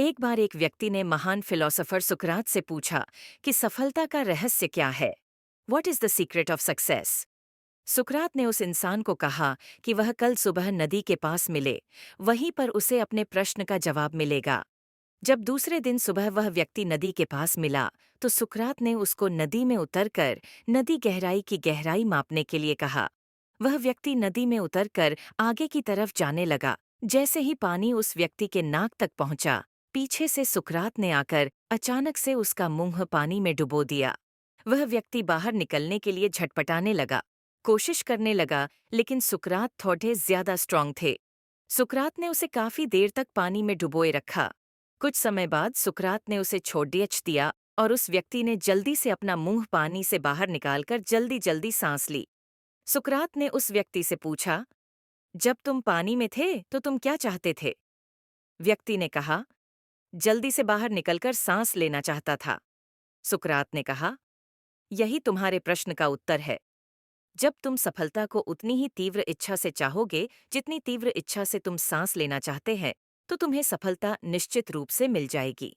एक बार एक व्यक्ति ने महान फिलोसोफर सुकरात से पूछा कि सफलता का रहस्य क्या है। What is the secret of success? सुकरात ने उस इंसान को कहा कि वह कल सुबह नदी के पास मिले, वहीं पर उसे अपने प्रश्न का जवाब मिलेगा। जब दूसरे दिन सुबह वह व्यक्ति नदी के पास मिला, तो सुकरात ने उसको नदी में उतरकर नदी गहराई की गहराई मापने के लिए कहा। वह व्यक्ति नदी में उतरकर आगे की तरफ जाने लगा। जैसे ही पानी उस व्यक्ति के नाक तक पहुंचा, पीछे से सुकरात ने आकर अचानक से उसका मुंह पानी में डुबो दिया। वह व्यक्ति बाहर निकलने के लिए झटपटाने लगा, कोशिश करने लगा, लेकिन सुकरात थोड़े ज्यादा स्ट्रांग थे। सुकरात ने उसे काफी देर तक पानी में डुबोए रखा। कुछ समय बाद सुकरात ने उसे छोड़ दिया और उस व्यक्ति ने जल्दी से अपना मुंह पानी से बाहर निकालकर जल्दी जल्दी सांस ली। सुकरात ने उस व्यक्ति से पूछा, जब तुम पानी में थे तो तुम क्या चाहते थे? व्यक्ति ने कहा, जल्दी से बाहर निकलकर सांस लेना चाहता था। सुकरात ने कहा, यही तुम्हारे प्रश्न का उत्तर है। जब तुम सफलता को उतनी ही तीव्र इच्छा से चाहोगे जितनी तीव्र इच्छा से तुम सांस लेना चाहते हैं, तो तुम्हें सफलता निश्चित रूप से मिल जाएगी।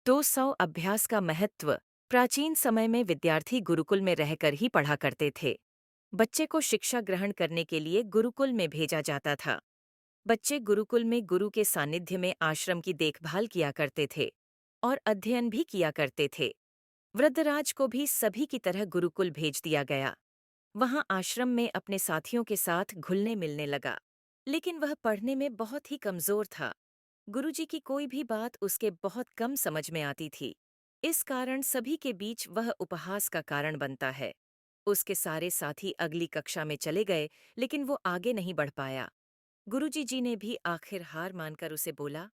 200 अभ्यास का महत्व। प्राचीन समय में विद्यार्थी गुरुकुल में रहकर ही पढ़ा करते थे। बच्चे को शिक्षा ग्रहण करने के लिए गुरुकुल में भेजा जाता था। बच्चे गुरुकुल में गुरु के सानिध्य में आश्रम की देखभाल किया करते थे और अध्ययन भी किया करते थे। वृद्धराज को भी सभी की तरह गुरुकुल भेज दिया गया। वहां आश्रम में अपने साथियों के साथ घुलने मिलने लगा, लेकिन वह पढ़ने में बहुत ही कमजोर था। गुरुजी की कोई भी बात उसके बहुत कम समझ में आती थी। इस कारण सभी के बीच वह उपहास का कारण बनता है। उसके सारे साथी अगली कक्षा में चले गए, लेकिन वो आगे नहीं बढ़ पाया। गुरुजी जी ने भी आखिर हार मानकर उसे बोला,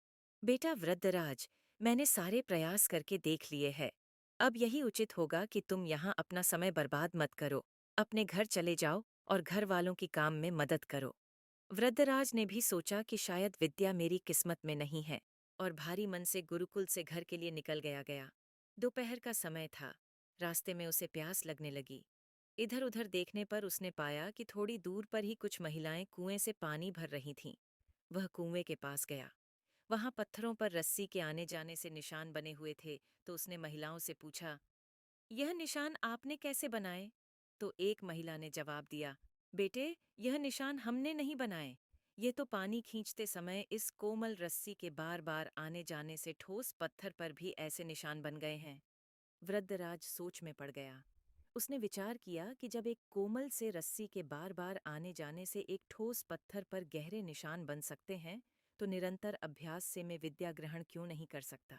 बेटा वृद्धराज, मैंने सारे प्रयास करके देख लिए हैं। अब यही उचित होगा कि तुम यहाँ अपना समय बर्बाद मत करो। अपने घर चले जाओ और घर वालों की काम में मदद करो। वृद्धराज ने भी सोचा कि शायद विद्या मेरी किस्मत में नहीं है, और भारी मन से गुरुकुल से घर के लिए निकल गया। दोपहर का समय था। रास्ते में उसे प्यास लगने लगी। इधर उधर देखने पर उसने पाया कि थोड़ी दूर पर ही कुछ महिलाएं कुएं से पानी भर रही थीं। वह कुएं के पास गया। वहां पत्थरों पर रस्सी के आने जाने से निशान बने हुए थे, तो उसने महिलाओं से पूछा, यह निशान आपने कैसे बनाए? तो एक महिला ने जवाब दिया, बेटे, यह निशान हमने नहीं बनाए। ये तो पानी खींचते समय इस कोमल रस्सी के बार बार आने जाने से ठोस पत्थर पर भी ऐसे निशान बन गए हैं। वृद्धराज सोच में पड़ गया। उसने विचार किया कि जब एक कोमल से रस्सी के बार बार आने जाने से एक ठोस पत्थर पर गहरे निशान बन सकते हैं, तो निरंतर अभ्यास से मैं विद्या ग्रहण क्यों नहीं कर सकता।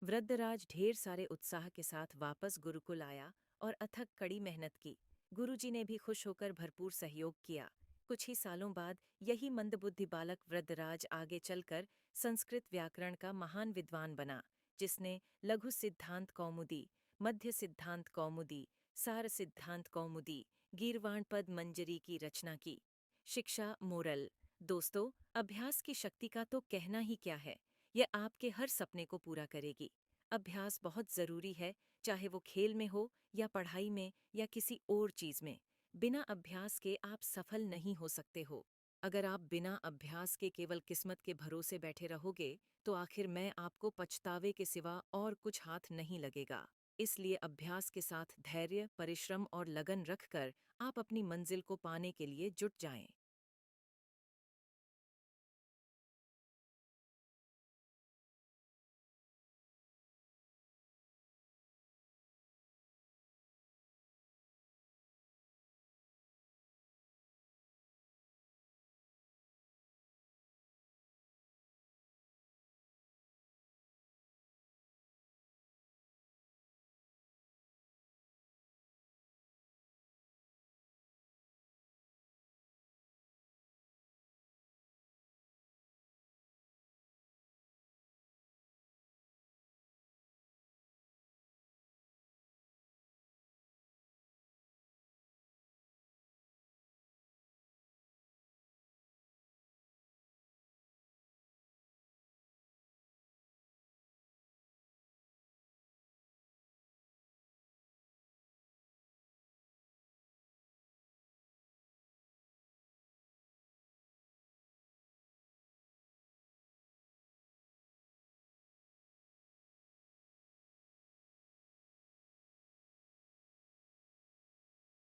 वृद्धराज ढेर सारे उत्साह के साथ वापस गुरुकुल आया और अथक कड़ी मेहनत की। गुरुजी ने भी खुश होकर भरपूर सहयोग किया। कुछ ही सालों बाद यही मंदबुद्धि बालक वृद्धराज आगे चलकर संस्कृत व्याकरण का महान विद्वान बना, जिसने लघु सिद्धांत कौमुदी, मध्य सिद्धांत कौमुदी, सार सिद्धांत कौमुदी, गीर्वाण पद मंजरी की रचना की। शिक्षा मोरल। दोस्तों, अभ्यास की शक्ति का तो कहना ही क्या है। यह आपके हर सपने को पूरा करेगी। अभ्यास बहुत जरूरी है, चाहे वो खेल में हो या पढ़ाई में या किसी और चीज में। बिना अभ्यास के आप सफल नहीं हो सकते हो। अगर आप बिना अभ्यास के केवल किस्मत के भरोसे बैठे रहोगे, तो आखिर में आपको पछतावे के सिवा और कुछ हाथ नहीं लगेगा। इसलिए अभ्यास के साथ धैर्य, परिश्रम और लगन रखकर आप अपनी मंजिल को पाने के लिए जुट जाएं।